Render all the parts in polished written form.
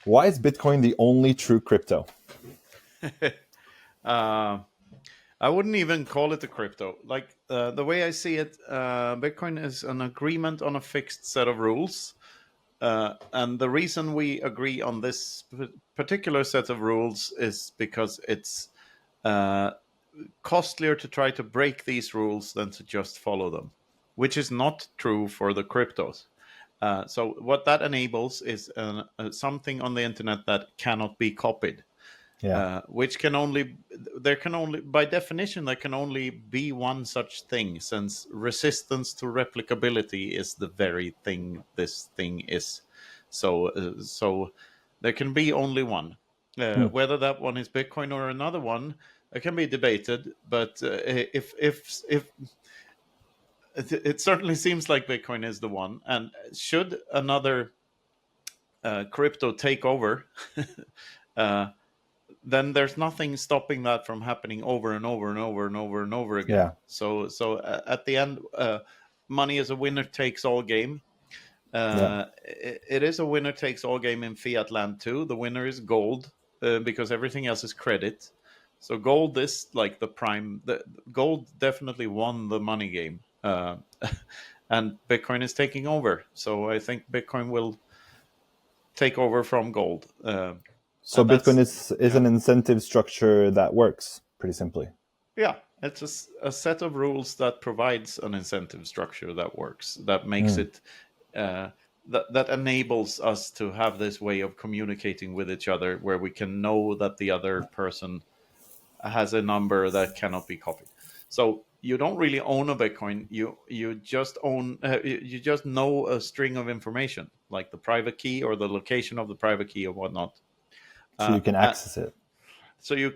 Why is Bitcoin the only true crypto? uh, I wouldn't even call it a crypto. Like the way I see it, Bitcoin is an agreement on a fixed set of rules. And the reason we agree on this particular set of rules is because it's costlier to try to break these rules than to just follow them, which is not true for the cryptos. So what that enables is something on the internet that cannot be copied. Yeah. Which there can only, by definition, there can only be one such thing, since resistance to replicability is the very thing this thing is. So there can be only one. Whether that one is Bitcoin or another one, it can be debated. But if it certainly seems like Bitcoin is the one, and should another crypto take over. Then there's nothing stopping that from happening over and over and over and over and over again. Yeah. So at the end, money is a winner takes all game. Yeah. It is a winner takes all game in fiat land too. The winner is gold because everything else is credit. So gold is like the prime. The gold definitely won the money game, and Bitcoin is taking over. So I think Bitcoin will take over from gold. So And Bitcoin that's is an incentive structure that works pretty simply. Yeah, it's a set of rules that provides an incentive structure that works, that makes it, that enables us to have this way of communicating with each other, where we can know that the other person has a number that cannot be copied. So you don't really own a Bitcoin. You just own you just know a string of information, like the private key or the location of the private key or whatnot. So you can Uh, access it. so you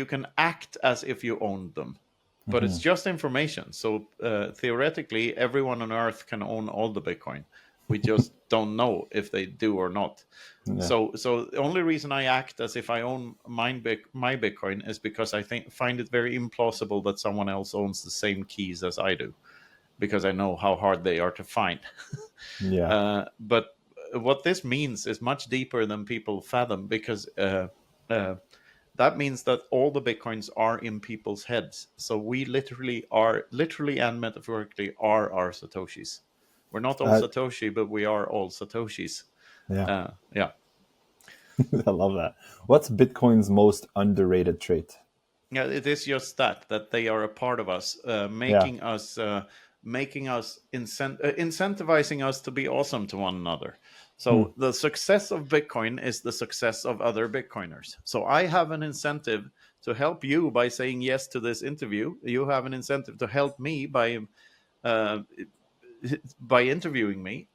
can act as if you owned them, but it's just information. So theoretically everyone on earth can own all the Bitcoin. We just don't know if they do or not. Yeah. So the only reason I act as if I own my Bitcoin is because I find it very implausible that someone else owns the same keys as I do, because I know how hard they are to find. Yeah. But what this means is much deeper than people fathom, because that means that all the Bitcoins are in people's heads. So we literally and metaphorically are our Satoshis. We're not all Uh, Satoshi, but we are all Satoshis. yeah. Yeah. I love that. What's Bitcoin's most underrated trait? Yeah, it is just that they are a part of us, Yeah. making us incentivizing us to be awesome to one another. Hmm. So the success of Bitcoin is the success of other Bitcoiners. So I have an incentive to help you by saying yes to this interview. You have an incentive to help me uh, by interviewing me,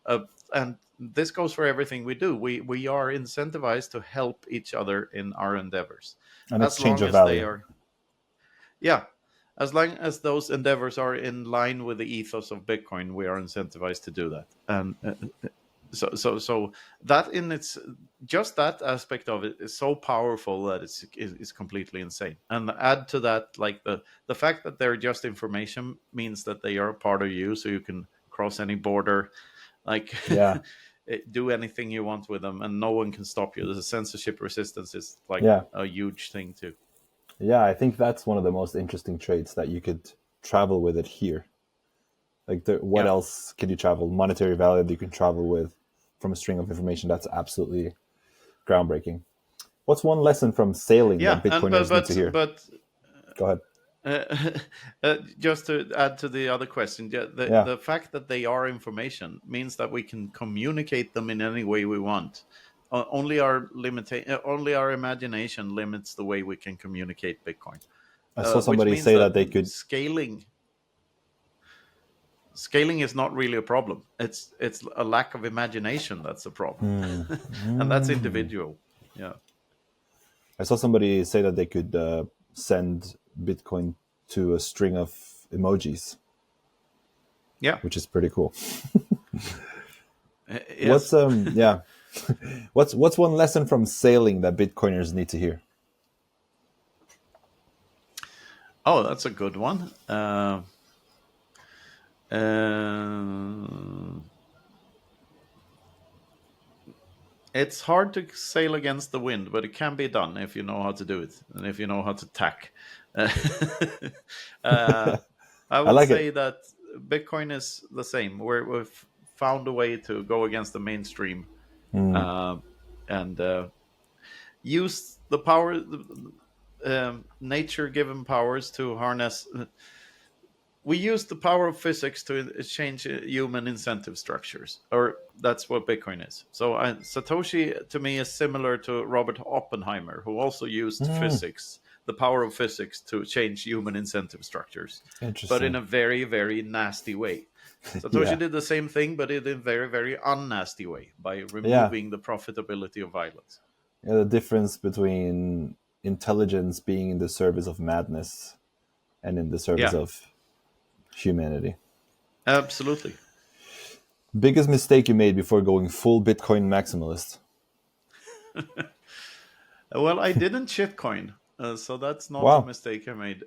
and this goes for everything we do. We are incentivized to help each other in our endeavors, An as exchange long of as they value. are. Yeah, as long as those endeavors are in line with the ethos of Bitcoin, we are incentivized to do that. And so that in its just that aspect of it is so powerful that it's completely insane. And add to that, like the fact that they're just information means that they are a part of you, so you can cross any border, like Yeah. do anything you want with them, and no one can stop you. The censorship resistance is like Yeah. a huge thing too. Yeah. I think that's one of the most interesting traits that you could travel with it here. Like, what Yeah. else can you travel? Monetary value that you can travel with from a string of information. That's absolutely groundbreaking. What's one lesson from sailing that Yeah, and Bitcoiners need to hear? but Go ahead. just to add to the other question, Yeah. the fact that they are information means that we can communicate them in any way we want. Only our imagination limits the way we can communicate Bitcoin, I saw which somebody means say that that they could. scaling is not really a problem. It's a lack of imagination that's a problem, Hmm. and that's Mm. individual. Yeah, I saw somebody say that they could send Bitcoin to a string of emojis, yeah, which is pretty cool. What's yes. yeah, what's one lesson from sailing that Bitcoiners need to hear? Oh, that's a good one. Uh, It's hard to sail against the wind, but it can be done if you know how to do it and if you know how to tack. Uh, I I would like it. say that Bitcoin is the same. We've found a way to go against the mainstream Mm. uh, and use the power, nature-given powers to harness. We use the power of physics to change human incentive structures, or that's what Bitcoin is. So Satoshi to me is similar to Robert Oppenheimer, who also used Mm. physics, the power of physics, to change human incentive structures, but in Interesting. a very, very nasty way. Satoshi Yeah. did the same thing, but in a very, very unnasty way by Yeah. removing the profitability of violence. Yeah. The difference between intelligence being in the service of madness and in the service Yeah, of humanity. absolutely. Biggest mistake you made before going full Bitcoin maximalist? Well, I didn't shitcoin, so that's not a Wow. mistake I made.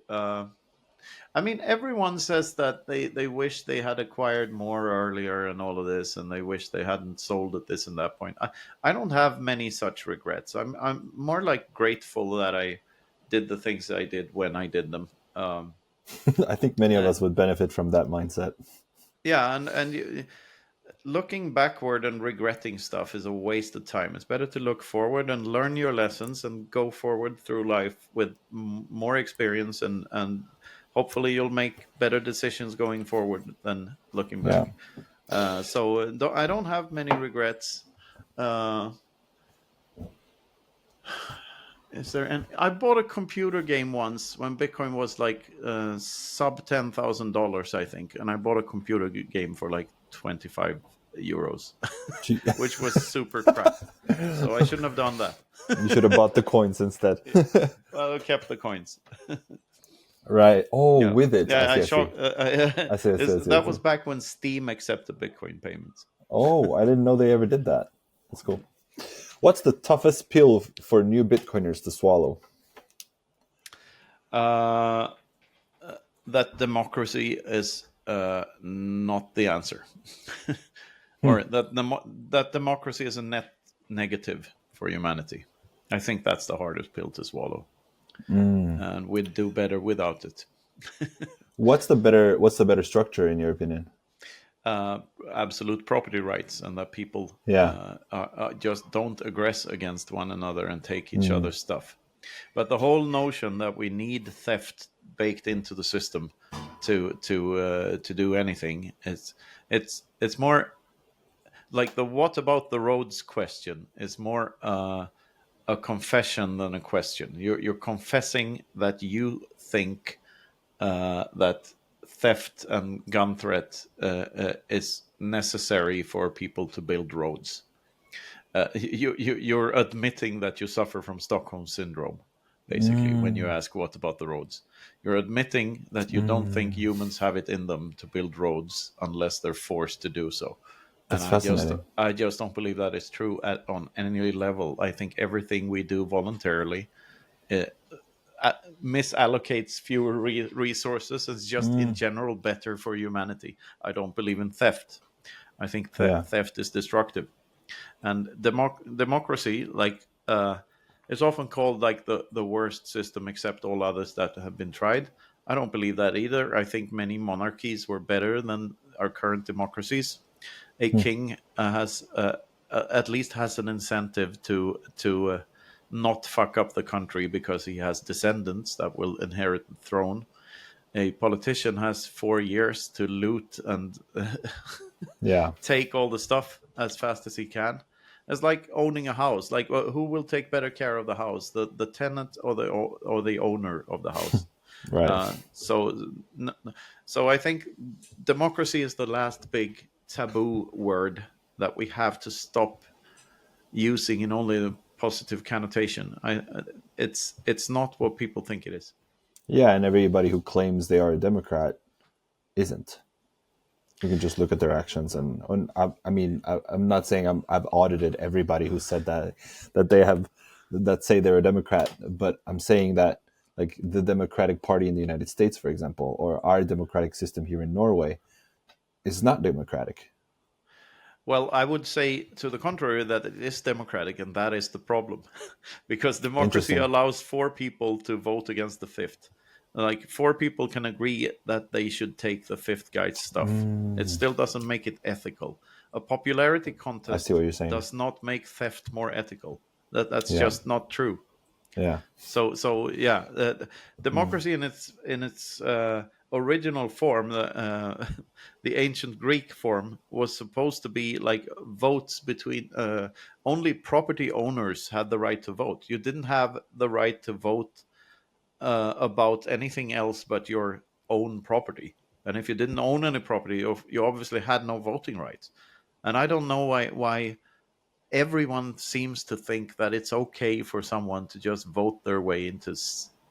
I mean, everyone says that they wish they had acquired more earlier and all of this, and they wish they hadn't sold at this and that point. I don't have many such regrets. I'm more like grateful that I did the things I did when I did them. I think many of Uh, us would benefit from that mindset. yeah, looking backward and regretting stuff is a waste of time. It's better to look forward and learn your lessons and go forward through life with more experience, and hopefully you'll make better decisions going forward than looking Yeah. back. I don't have many regrets. Uh, is there? And I bought a computer game once when Bitcoin was like sub $10,000, I think, and I bought a computer game for like 25 euros, Gee. which was super crap. So I shouldn't have done that. You should have bought the coins instead. Well, I kept the coins. Right. Oh, Yeah, with it. I yeah. see. I see. I see. I see. I see. I That see. was back when Steam accepted Bitcoin payments. Oh, I didn't know they ever did that. That's cool. What's the toughest pill for new Bitcoiners to swallow? Uh, that democracy is not the answer, Hmm. or that democracy is a net negative for humanity. I think that's the hardest pill to swallow, Mm. and we'd do better without it. What's the better structure in your opinion? uh, Absolute property rights, and that people Yeah. just don't aggress against one another and take each Mm. other's stuff. But the whole notion that we need theft baked into the system to do anything, it's more like the what about the roads question is more a confession than a question. You're confessing that you think that theft and gun threat is necessary for people to build roads. You're admitting that you suffer from Stockholm syndrome, basically, when you Mm. ask what about the roads. You're admitting that you don't think Mm. humans have it in them to build roads unless they're forced to do so. And That's fascinating. I just don't believe that is true on any level. I think everything we do voluntarily uh, misallocates fewer resources. It's just in Mm. general better for humanity. I don't believe in theft. I think Yeah. theft is destructive. And democracy, like, is often called like the worst system except all others that have been tried. I don't believe that either. I think many monarchies were better than our current democracies. A Hmm. king has at least has an incentive to not fuck up the country because he has descendants that will inherit the throne. A politician has 4 years to loot and Yeah. take all the stuff as fast as he can. It's like owning a house. Like, who will take better care of the house, the tenant or the owner of the house? Right. Uh, so, so I think democracy is the last big taboo word that we have to stop using in only a positive connotation. It's not what people think it is. Yeah, and everybody who claims they are a Democrat isn't. You can just look at their actions, and I mean, I'm not saying I've audited everybody who said that they have that say they're a Democrat, but I'm saying that like the Democratic Party in the United States, for example, or our democratic system here in Norway, is not democratic. Well, I would say to the contrary that it is democratic, and that is the problem, because democracy Interesting. allows four people to vote against the fifth. Like four people can agree that they should take the fifth guy's stuff. It Mm, still doesn't make it ethical. A popularity I see contest what you're saying. does not make theft more ethical. That's Yeah. just not true. Yeah. So yeah, Mm, democracy in its original form, the ancient Greek form, was supposed to be like votes between only property owners had the right to vote. You didn't have the right to vote about anything else but your own property. And if you didn't own any property, you obviously had no voting rights. And I don't know why everyone seems to think that it's okay for someone to just vote their way into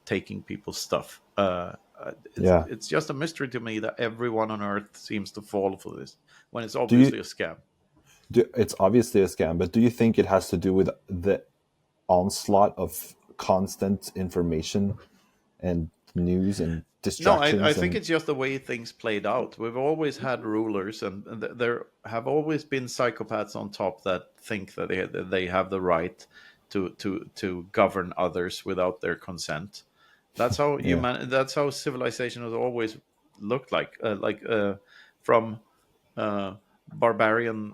taking people's stuff. yeah. It's just a mystery to me that everyone on Earth seems to fall for this when it's Do you obviously a scam. it's obviously a scam, but do you think it has to do with the onslaught of constant information and news and No, I distractions think and it's just the way things played out. We've always had rulers, and there have always been psychopaths on top that think that they have the right to govern others without their consent. That's how yeah. human. That's how civilization has always looked like from barbarian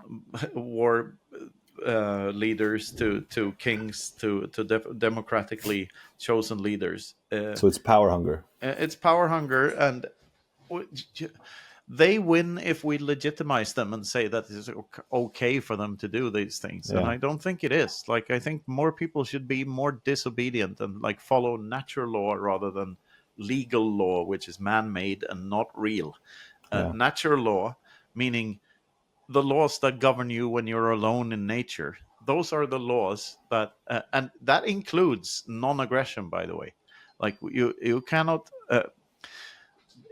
war leaders to kings to democratically chosen leaders. So it's power hunger. It's power hunger, and they win if we legitimize them and say that it's okay for them to do these things. And Yeah. I don't think it is. Like, I think more people should be more disobedient and like follow natural law rather than legal law, which is man-made and not real. Yeah. Natural law, meaning the laws that govern you when you're alone in nature. Those are the laws that, and that includes non-aggression, by the way. Like you cannot.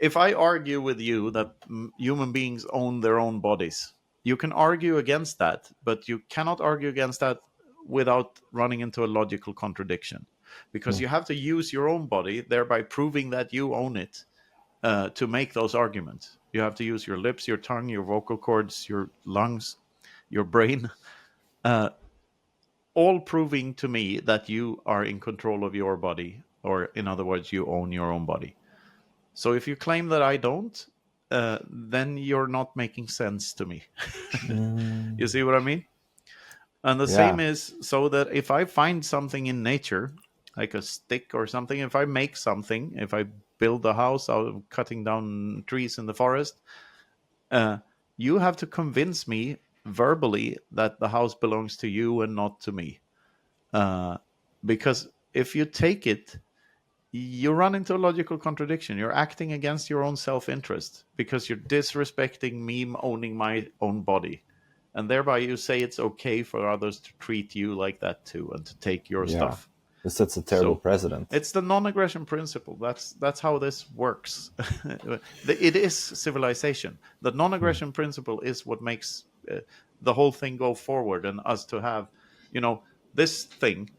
If I argue with you that human beings own their own bodies, you can argue against that, but you cannot argue against that without running into a logical contradiction, because Hmm. you have to use your own body, thereby proving that you own it, to make those arguments. You have to use your lips, your tongue, your vocal cords, your lungs, your brain, uh, all proving to me that you are in control of your body, or in other words, you own your own body. So if you claim that I don't, then you're not making sense to me. You Mm, see what I mean? And the yeah. same is so that if I find something in nature, like a stick or something, if I make something, if I build a house out of cutting down trees in the forest, uh, you have to convince me verbally that the house belongs to you and not to me. Uh, because if you take it, you run into a logical contradiction. You're acting against your own self interest because you're disrespecting me owning my own body. And thereby you say it's okay for others to treat you like that too and to take your Yeah. stuff. It sets a terrible So precedent. it's the non-aggression principle. That's how this works. It is civilization. The Hmm. non-aggression principle is what makes the whole thing go forward, and us to have, you know, this thing,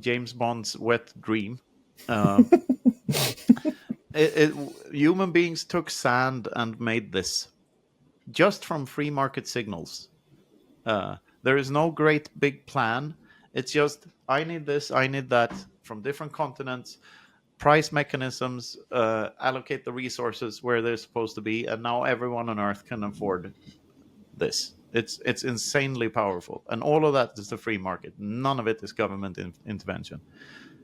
James Bond's wet dream. Uh, Human beings took sand and made this just from free market signals. There is no great big plan. It's just, I need this, I need that from different continents, price mechanisms, allocate the resources where they're supposed to be, and now everyone on Earth can afford this. It's insanely powerful, and all of that is the free market. None of it is government intervention.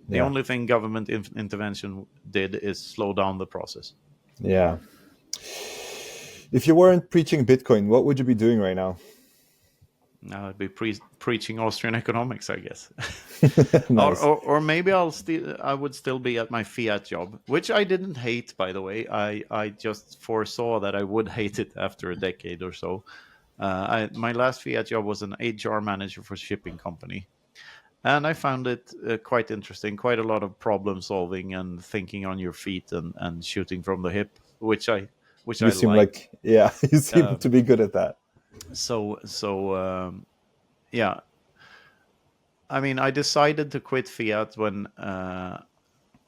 The Yeah. only thing government intervention did is slow down the process. Yeah. If you weren't preaching Bitcoin, what would you be doing right now? Now I'd be preaching Austrian economics, I guess. or, Nice. or or maybe I would still be at my Fiat job, which I didn't hate, by the way. I just foresaw that I would hate it after a decade or so. My last Fiat job was an HR manager for a shipping company, and I found it quite interesting. Quite a lot of problem solving and thinking on your feet and shooting from the hip, which You I seem like. like, yeah, you seem to Um, be good at that. so yeah, I mean, I decided to quit Fiat when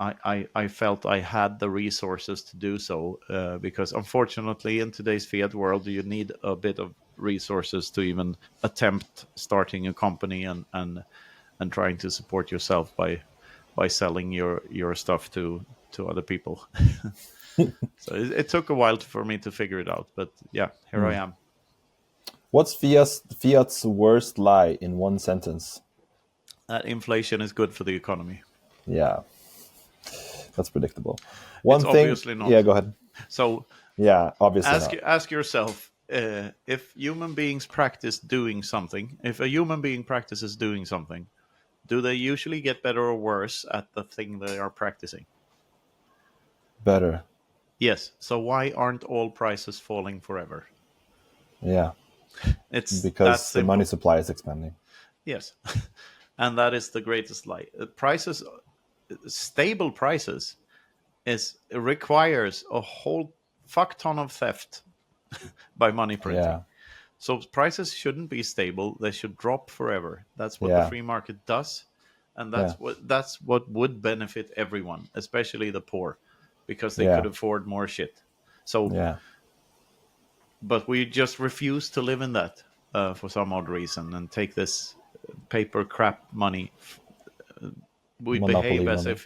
I felt I had the resources to do so, because unfortunately, in today's Fiat world, you need a bit of resources to even attempt starting a company and trying to support yourself by selling your stuff to other people. So it took a while for me to figure it out, but yeah, here I am. What's Fiat's worst lie in one sentence? That inflation is good for the economy. Yeah, that's predictable. It's One thing. obviously not. Yeah, go ahead. So Yeah, obviously not. ask yourself, if human beings practice doing something, if a human being practices doing something, do they usually get better or worse at the thing they are practicing? Better. Yes. So why aren't all prices falling forever? Yeah, It's that because the money simple. supply is expanding. Yes. And that is the greatest lie. Prices, stable prices, requires a whole fuck ton of theft by money printing. Yeah, So prices shouldn't be stable; they should drop forever. That's what the yeah, free market does, and yeah, that's what would benefit everyone, especially the poor, because they could yeah, afford more shit. So, yeah. but we just refuse to live in that for some odd reason and take this paper crap money. We behave Monopoly money.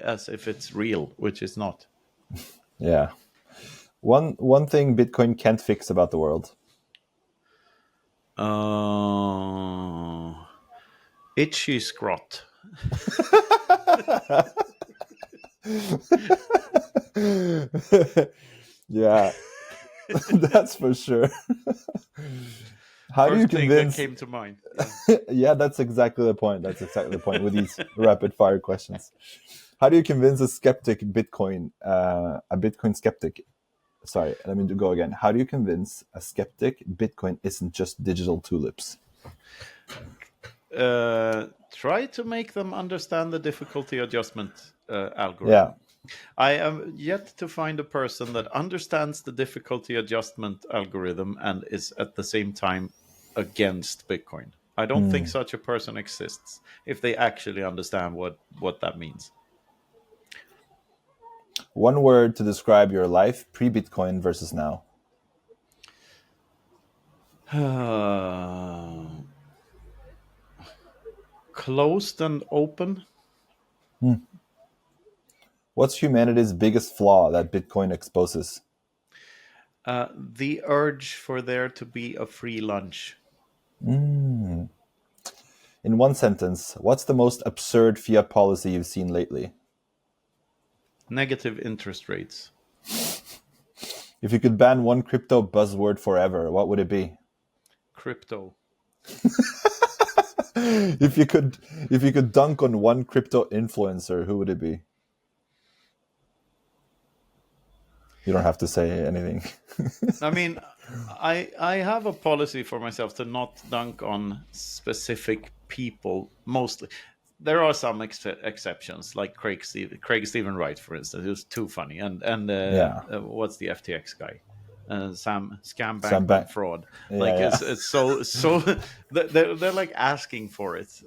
as if it's real, which is not. Yeah. One thing Bitcoin can't fix about the world. Itchy scrot. Yeah, that's for sure. How do you First thing that convince? came to mind. Yeah. Yeah, that's exactly the point. That's exactly the point with these rapid fire questions. How do you convince a Bitcoin skeptic? Sorry, let me go again. How do you convince a skeptic Bitcoin isn't just digital tulips? Try to make them understand the difficulty adjustment algorithm. Yeah, I am yet to find a person that understands the difficulty adjustment algorithm and is at the same time against Bitcoin. I don't think such a person exists if they actually understand what that means. one word to describe your life pre-Bitcoin versus now. Closed and open. What's humanity's biggest flaw that Bitcoin exposes? The urge for there to be a free lunch. In one sentence, what's the most absurd fiat policy you've seen lately? Negative interest rates. If you could ban one crypto buzzword forever, what would it be? Crypto. If you could dunk on one crypto influencer, who would it be? You don't have to say anything. I mean, I have a policy for myself to not dunk on specific people. Mostly, there are some exceptions, like Craig Stephen Wright, for instance, who's too funny, and Yeah. what's the FTX guy? Sam Scam Sam Bank Bank. Fraud. Yeah, Like yeah. it's so they're like asking for it.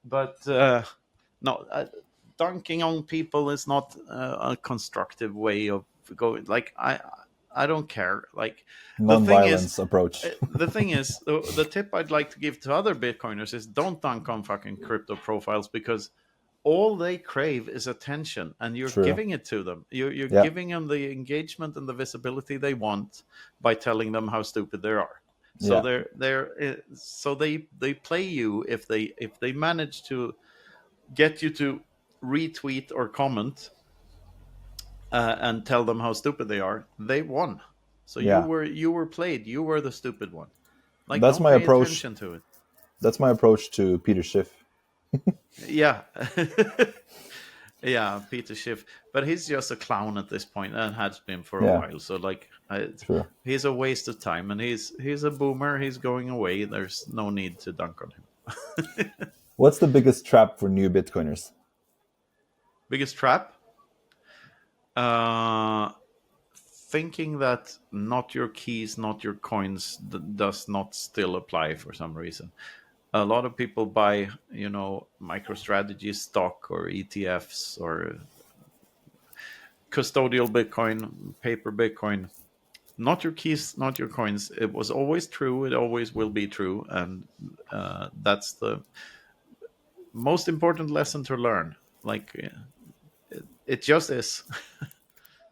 But no, dunking on people is not a constructive way of going. Like I don't care. Like the thing is, Non-violence approach. the tip I'd like to give to other Bitcoiners is don't dunk on fucking crypto profiles, because all they crave is attention, and you're True. giving it to them. You're Yeah. giving them the engagement and the visibility they want by telling them how stupid they are. So they play you if they manage to get you to retweet or comment and tell them how stupid they are. They won. So Yeah. you were played. You were the stupid one. Like, That's don't my pay approach. attention to it. That's my approach to Peter Schiff. Yeah. Yeah, Peter Schiff, but he's just a clown at this point and has been for a Yeah. while. So like, True. he's a waste of time, and he's a boomer. He's going away. There's no need to dunk on him. What's the biggest trap for new Bitcoiners? Biggest trap? Thinking that not your keys, not your coins does not still apply for some reason. A lot of people buy, MicroStrategy stock or ETFs or custodial Bitcoin, paper Bitcoin, Not your keys, not your coins. It was always true. It always will be true, and that's the most important lesson to learn. Like it just is.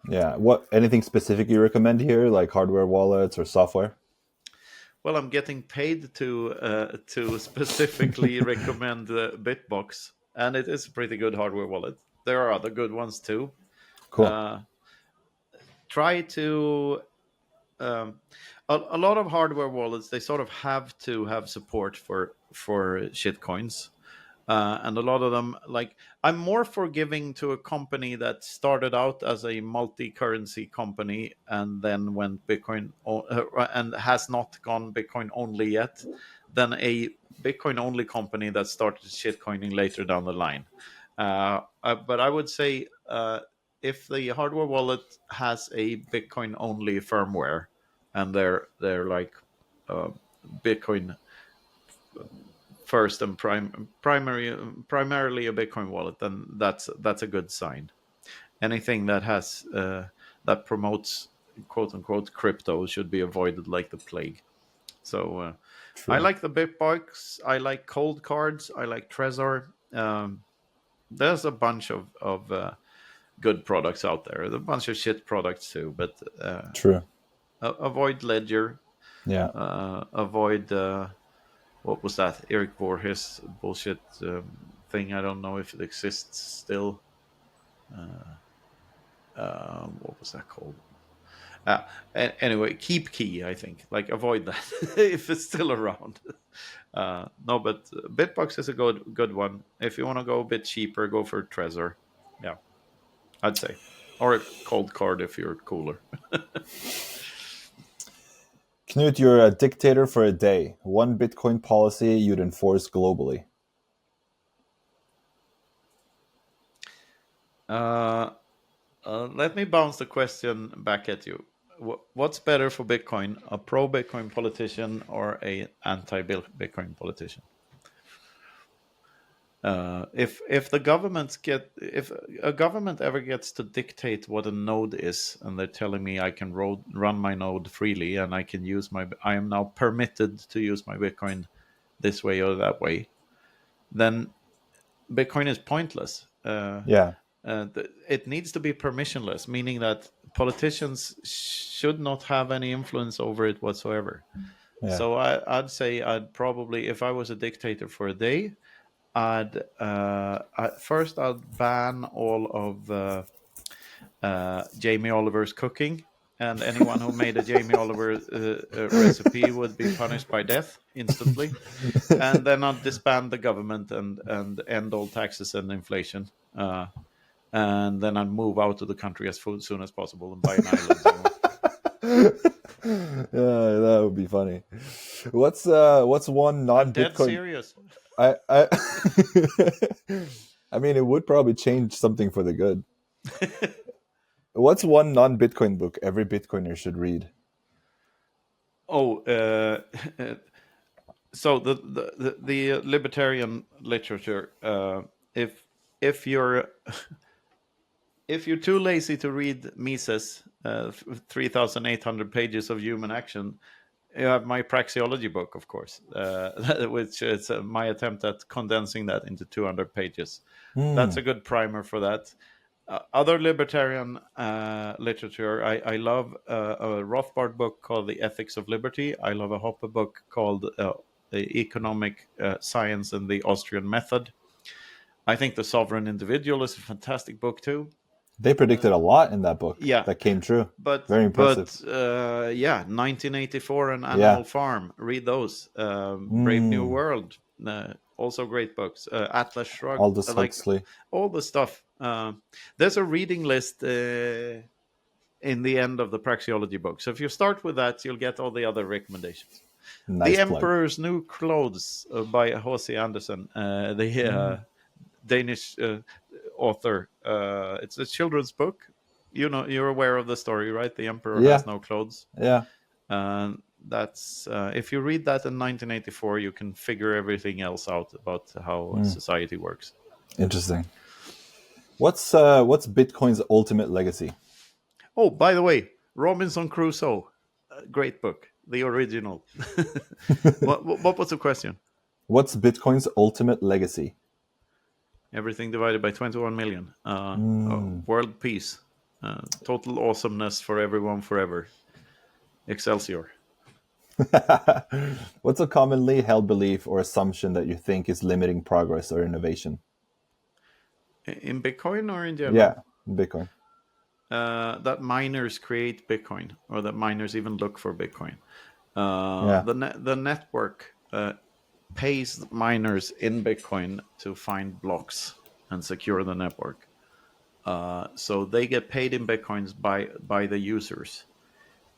Yeah. What anything specific you recommend here, like hardware wallets or software? Well, I'm getting paid to specifically recommend Bitbox, and it is a pretty good hardware wallet. There are other good ones too. Cool. Uh, Try to a lot of hardware wallets, they sort of have to have support for shitcoins. And a lot of them, like, I'm more forgiving to a company that started out as a multi-currency company and then went and has not gone Bitcoin only yet, than a Bitcoin only company that started shitcoining later down the line. But I would say if the hardware wallet has a Bitcoin only firmware and they're like uh, Bitcoin first and primarily a Bitcoin wallet, then that's a good sign. Anything that has that promotes quote unquote crypto should be avoided like the plague. So I True. like the Bitbox. I like Cold Cards. I like Trezor. There's a bunch of good products out there. There's a bunch of shit products too, but True. avoid Ledger. Yeah. Avoid what was that? Eric Voorhees bullshit thing. I don't know if it exists still. What was that called? Anyway, keep key. I think like avoid that if it's still around. No, but Bitbox is a good one. If you want to go a bit cheaper, go for Trezor. Yeah, I'd say, or a Cold Card if you're cooler. Knut, you're a dictator for a day. One Bitcoin policy you'd enforce globally. Let me bounce the question back at you. What's better for Bitcoin, a pro-Bitcoin politician or a anti-Bitcoin politician? If a government ever gets to dictate what a node is, and they're telling me I can run my node freely and I am now permitted to use my Bitcoin this way or that way, then Bitcoin is pointless. Yeah. It needs to be permissionless, meaning that politicians should not have any influence over it whatsoever. Yeah. So I'd say I'd probably, if I was a dictator for a day, I'd ban all of Jamie Oliver's cooking, and anyone who made a Jamie Oliver recipe would be punished by death instantly. And then I'd disband the government and end all taxes and inflation. And then I'd move out of the country as soon as possible and buy an island somewhere. Yeah, that would be funny. What's one I'm dead non-Bitcoin? serious. I I mean, it would probably change something for the good. What's one non-Bitcoin book every Bitcoiner should read? Oh, so the libertarian literature. If you're if you're too lazy to read Mises, 3,800 pages of human action, you have my praxeology book, of course, which is my attempt at condensing that into 200 pages. That's a good primer for that. Other libertarian literature, I love a Rothbard book called The Ethics of Liberty. I love a Hoppe book called The Economic Science and the Austrian Method. I think The Sovereign Individual is a fantastic book too. They predicted a lot in that book. Yeah. That came true. But Very impressive. 1984 and Animal Farm, read those. Brave New World, also great books. Atlas Shrugged, Aldous like Huxley. all the stuff. There's a reading list in the end of the praxeology book. So if you start with that, you'll get all the other recommendations. Nice The plug. Emperor's New Clothes by H.C. Andersen, the Danish author. It's a children's book. You know, you're aware of the story, right? The Emperor has no clothes. Yeah. That's if you read that in 1984, you can figure everything else out about how society works. Interesting. What's Bitcoin's ultimate legacy? Oh, by the way, Robinson Crusoe. great book, the original. What was the question? What's Bitcoin's ultimate legacy? Everything divided by 21 million. World peace. Total awesomeness for everyone forever. Excelsior. What's a commonly held belief or assumption that you think is limiting progress or innovation? In Bitcoin or in general? Yeah, Bitcoin. That miners create Bitcoin, or that miners even look for Bitcoin. Yeah. The network pays miners in Bitcoin to find blocks and secure the network. So they get paid in Bitcoins by the users.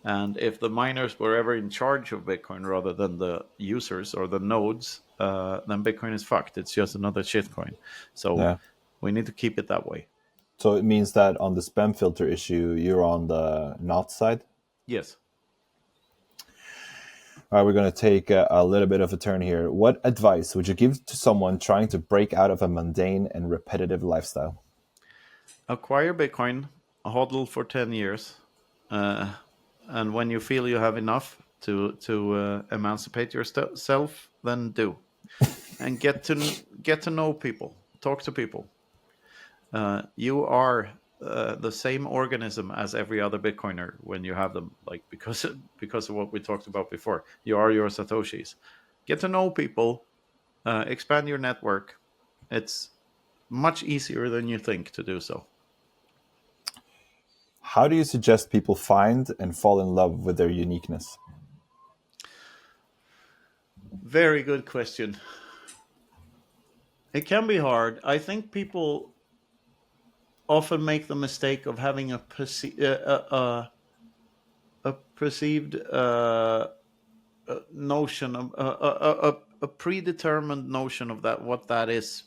And if the miners were ever in charge of Bitcoin rather than the users or the nodes, then Bitcoin is fucked. It's just another shitcoin. So Yeah. we need to keep it that way. So it means that on the spam filter issue, you're on the not side? Yes. All right, we're going to take a little bit of a turn here. What advice would you give to someone trying to break out of a mundane and repetitive lifestyle? Acquire Bitcoin, hodl for 10 years. And when you feel you have enough to emancipate yourself, then do. And get to know people. Talk to people. You are the same organism as every other Bitcoiner when you have them, like because of what we talked about before. You are your Satoshis. Get to know people, expand your network. It's much easier than you think to do so. How do you suggest people find and fall in love with their uniqueness? Very good question. It can be hard. I think people often make the mistake of having a perceived notion of a predetermined notion of that, what that is.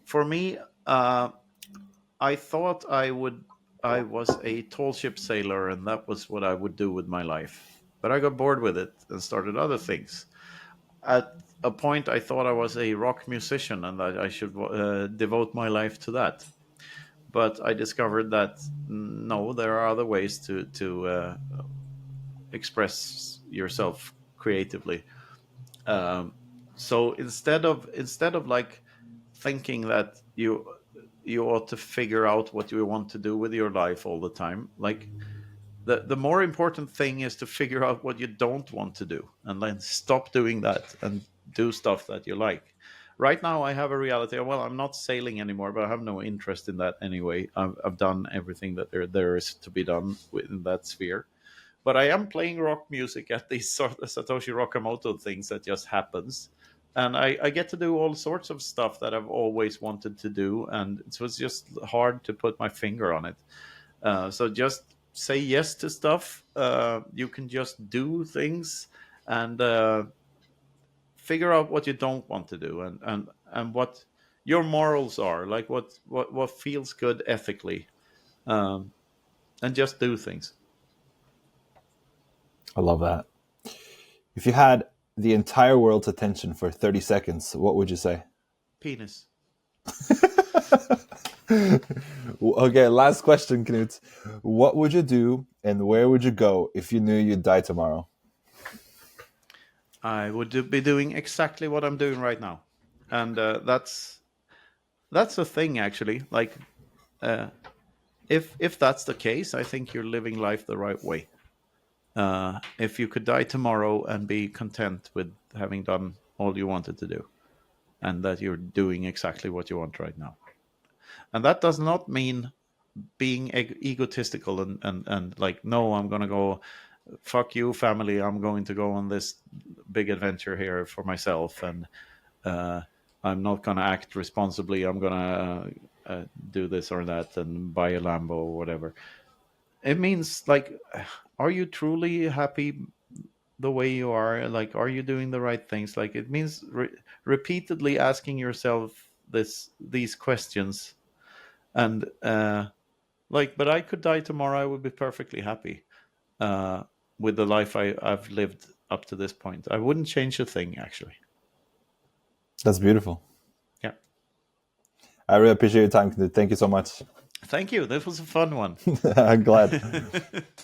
For me, I thought I was a tall ship sailor, and that was what I would do with my life. But I got bored with it and started other things. At a point, I thought I was a rock musician and that I should devote my life to that. But I discovered that no, there are other ways to express yourself creatively. So instead of like thinking that you ought to figure out what you want to do with your life all the time, like the more important thing is to figure out what you don't want to do, and then stop doing that and do stuff that you like. Right now, I have a reality. Well, I'm not sailing anymore, but I have no interest in that anyway. I've done everything that there is to be done in that sphere. But I am playing rock music at these sort of Satoshi Nakamoto things that just happens. And I get to do all sorts of stuff that I've always wanted to do. And it was just hard to put my finger on it. So just say yes to stuff. You can just do things and figure out what you don't want to do, and what your morals are, like what feels good ethically, and just do things. I love that. If you had the entire world's attention for 30 seconds, what would you say? Penis. Okay, last question, Knut. What would you do and where would you go if you knew you'd die tomorrow? I would be doing exactly what I'm doing right now, and that's a thing actually. Like, if that's the case, I think you're living life the right way. If you could die tomorrow and be content with having done all you wanted to do, and that you're doing exactly what you want right now, and that does not mean being egotistical and like, no, I'm gonna go, fuck you family, I'm going to go on this big adventure here for myself, and I'm not gonna act responsibly, I'm gonna do this or that and buy a Lambo or whatever. It means, like, are you truly happy the way you are? Like, are you doing the right things? Like, it means repeatedly asking yourself these questions, and like, but I could die tomorrow, I would be perfectly happy with the life I've lived up to this point. I wouldn't change a thing, actually. That's beautiful. Yeah. I really appreciate your time, Knut. Thank you so much. Thank you. This was a fun one. I'm glad.